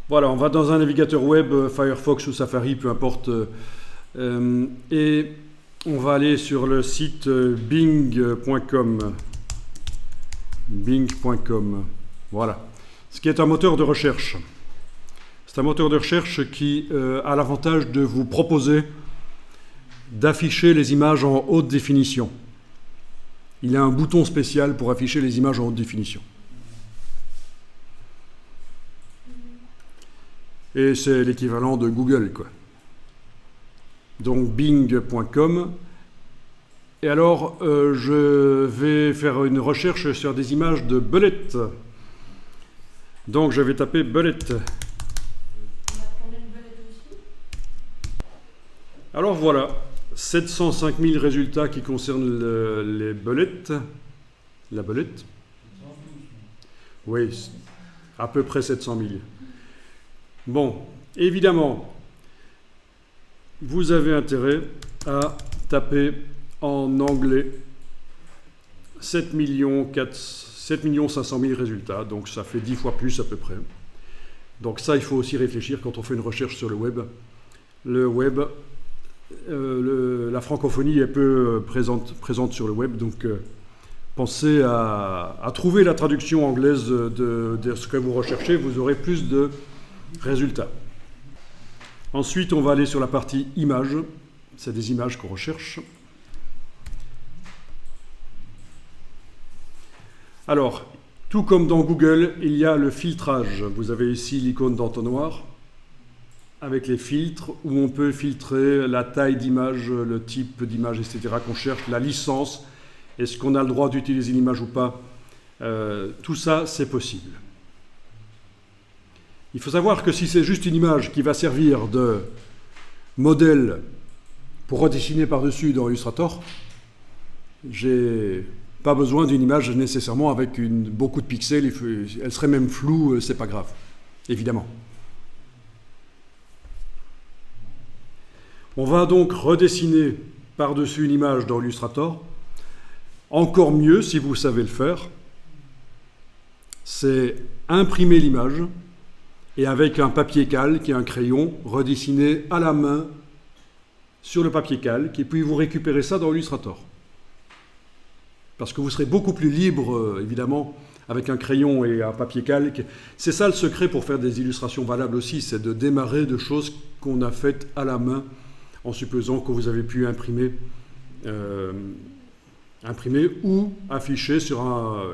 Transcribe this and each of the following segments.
Voilà, on va dans un navigateur web, Firefox ou Safari, peu importe, et on va aller sur le site bing.com. Bing.com, voilà. Ce qui est un moteur de recherche. C'est un moteur de recherche qui a l'avantage de vous proposer d'afficher les images en haute définition. Il a un bouton spécial pour afficher les images en haute définition. Et c'est l'équivalent de Google, quoi. Donc bing.com. Et alors, je vais faire une recherche sur des images de belette. Donc je vais taper belette. Alors voilà, 705 000 résultats qui concernent les belettes. La belette. Oui, à peu près 700 000. Bon, évidemment, vous avez intérêt à taper en anglais 7 500 000 résultats, donc ça fait 10 fois plus à peu près. Donc ça, il faut aussi réfléchir quand on fait une recherche sur le web. Le web, la francophonie est peu présente sur le web, donc pensez à trouver la traduction anglaise de ce que vous recherchez, vous aurez plus de résultats. Ensuite, on va aller sur la partie images. C'est des images qu'on recherche. Alors, tout comme dans Google, il y a le filtrage. Vous avez ici l'icône d'entonnoir avec les filtres où on peut filtrer la taille d'image, le type d'image, etc. qu'on cherche, la licence, est-ce qu'on a le droit d'utiliser l'image ou pas. Tout ça, c'est possible. Il faut savoir que si c'est juste une image qui va servir de modèle pour redessiner par-dessus dans Illustrator, j'ai pas besoin d'une image nécessairement avec beaucoup de pixels, elle serait même floue, c'est pas grave, évidemment. On va donc redessiner par-dessus une image dans Illustrator. Encore mieux, si vous savez le faire, c'est imprimer l'image et avec un papier calque et un crayon, redessiner à la main sur le papier calque et puis vous récupérez ça dans Illustrator. Parce que vous serez beaucoup plus libre, évidemment, avec un crayon et un papier calque. C'est ça le secret pour faire des illustrations valables aussi, c'est de démarrer de choses qu'on a faites à la main, en supposant que vous avez pu imprimer ou afficher sur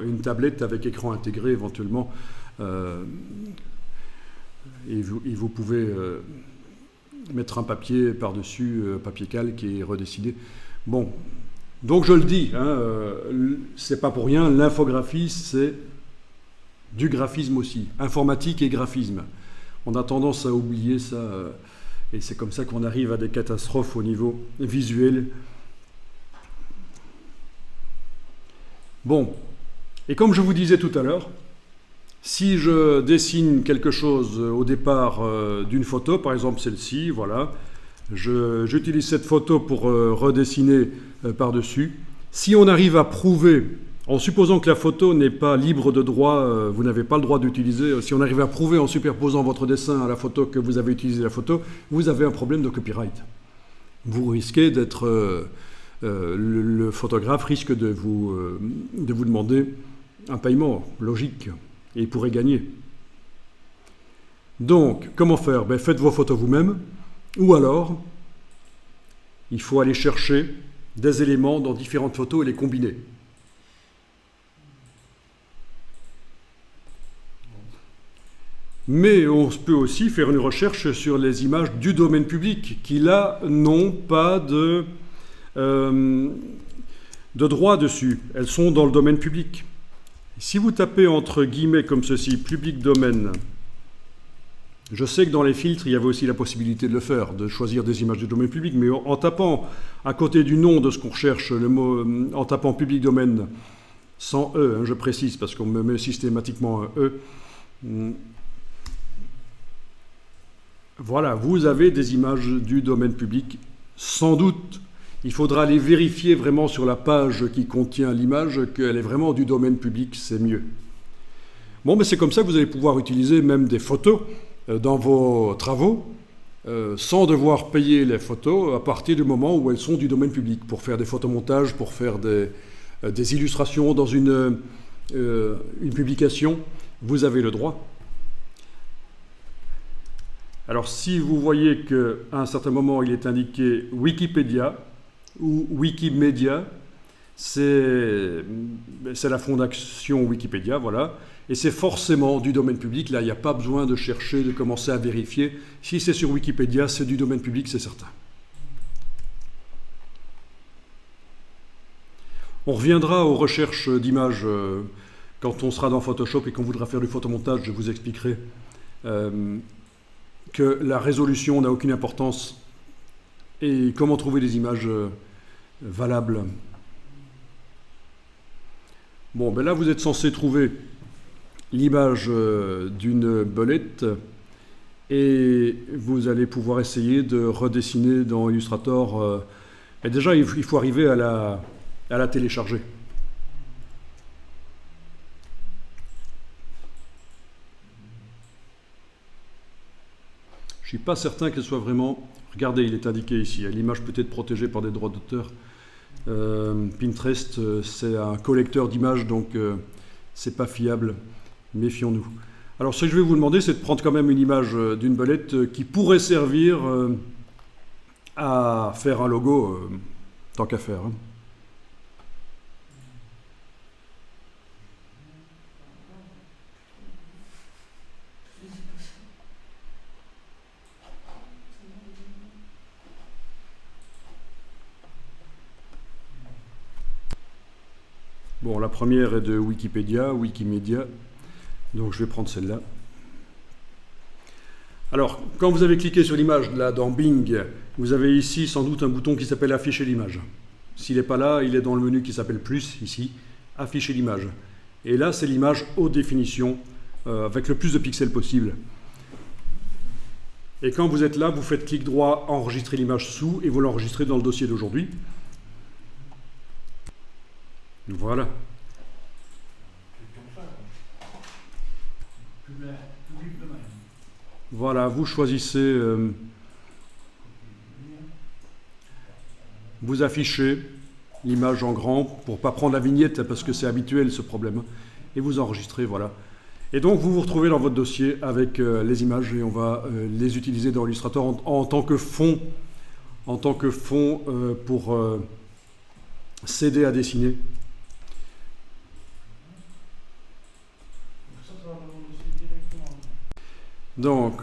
une tablette avec écran intégré éventuellement. Et vous pouvez mettre un papier par-dessus, papier calque et redessiner. Bon. Donc je le dis, c'est pas pour rien, l'infographie c'est du graphisme aussi, informatique et graphisme. On a tendance à oublier ça, et c'est comme ça qu'on arrive à des catastrophes au niveau visuel. Bon, et comme je vous disais tout à l'heure, si je dessine quelque chose au départ d'une photo, par exemple celle-ci, voilà, j'utilise cette photo pour redessiner par-dessus. Si on arrive à prouver, en supposant que la photo n'est pas libre de droit, vous n'avez pas le droit d'utiliser, si on arrive à prouver en superposant votre dessin à la photo que vous avez utilisé la photo, vous avez un problème de copyright. Vous risquez d'être... le photographe risque de vous demander un paiement logique et il pourrait gagner. Donc, comment faire? Faites vos photos vous-même. Ou alors, il faut aller chercher des éléments dans différentes photos et les combiner. Mais on peut aussi faire une recherche sur les images du domaine public, qui là n'ont pas de droit dessus. Elles sont dans le domaine public. Si vous tapez entre guillemets comme ceci, public domaine, je sais que dans les filtres, il y avait aussi la possibilité de le faire, de choisir des images du domaine public, mais en tapant à côté du nom de ce qu'on recherche, le mot, en tapant public domaine, sans E, je précise, parce qu'on me met systématiquement un E, voilà, vous avez des images du domaine public. Sans doute, il faudra aller vérifier vraiment sur la page qui contient l'image qu'elle est vraiment du domaine public, c'est mieux. Bon, mais c'est comme ça que vous allez pouvoir utiliser même des photos dans vos travaux sans devoir payer les photos à partir du moment où elles sont du domaine public, pour faire des photomontages, pour faire des illustrations dans une publication. Vous avez le droit. Alors si vous voyez qu'à un certain moment il est indiqué Wikipédia ou Wikimedia, c'est la fondation Wikipédia, voilà, et c'est forcément du domaine public. Là, il n'y a pas besoin de chercher, de commencer à vérifier. Si c'est sur Wikipédia, c'est du domaine public, c'est certain. On reviendra aux recherches d'images quand on sera dans Photoshop et qu'on voudra faire du photomontage. Je vous expliquerai que la résolution n'a aucune importance et comment trouver des images valables. Bon, ben là, vous êtes censé trouver l'image d'une belette et vous allez pouvoir essayer de redessiner dans Illustrator. Et déjà, il faut arriver à la télécharger. Je ne suis pas certain qu'elle soit vraiment... Regardez, il est indiqué ici. L'image peut être protégée par des droits d'auteur. Pinterest, c'est un collecteur d'images, donc c'est pas fiable. Méfions-nous. Alors, ce que je vais vous demander, c'est de prendre quand même une image d'une belette qui pourrait servir à faire un logo, tant qu'à faire. Hein. Bon, la première est de Wikipédia, Wikimedia, donc je vais prendre celle-là. Alors, quand vous avez cliqué sur l'image, là, dans Bing, vous avez ici sans doute un bouton qui s'appelle « Afficher l'image ». S'il n'est pas là, il est dans le menu qui s'appelle « Plus », ici, « Afficher l'image ». Et là, c'est l'image haute définition, avec le plus de pixels possible. Et quand vous êtes là, vous faites clic droit, enregistrer l'image sous, et vous l'enregistrez dans le dossier d'aujourd'hui. Voilà. Voilà, vous choisissez, vous affichez l'image en grand pour ne pas prendre la vignette parce que c'est habituel ce problème. Et vous enregistrez, voilà. Et donc vous vous retrouvez dans votre dossier avec les images et on va les utiliser dans Illustrator en tant que fond, pour s'aider à dessiner. Donc,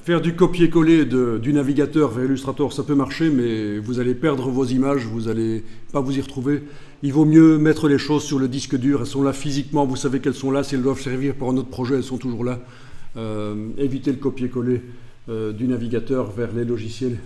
faire du copier-coller du navigateur vers Illustrator, ça peut marcher, mais vous allez perdre vos images, vous n'allez pas vous y retrouver. Il vaut mieux mettre les choses sur le disque dur, elles sont là physiquement, vous savez qu'elles sont là, si elles doivent servir pour un autre projet, elles sont toujours là. Évitez le copier-coller du navigateur vers les logiciels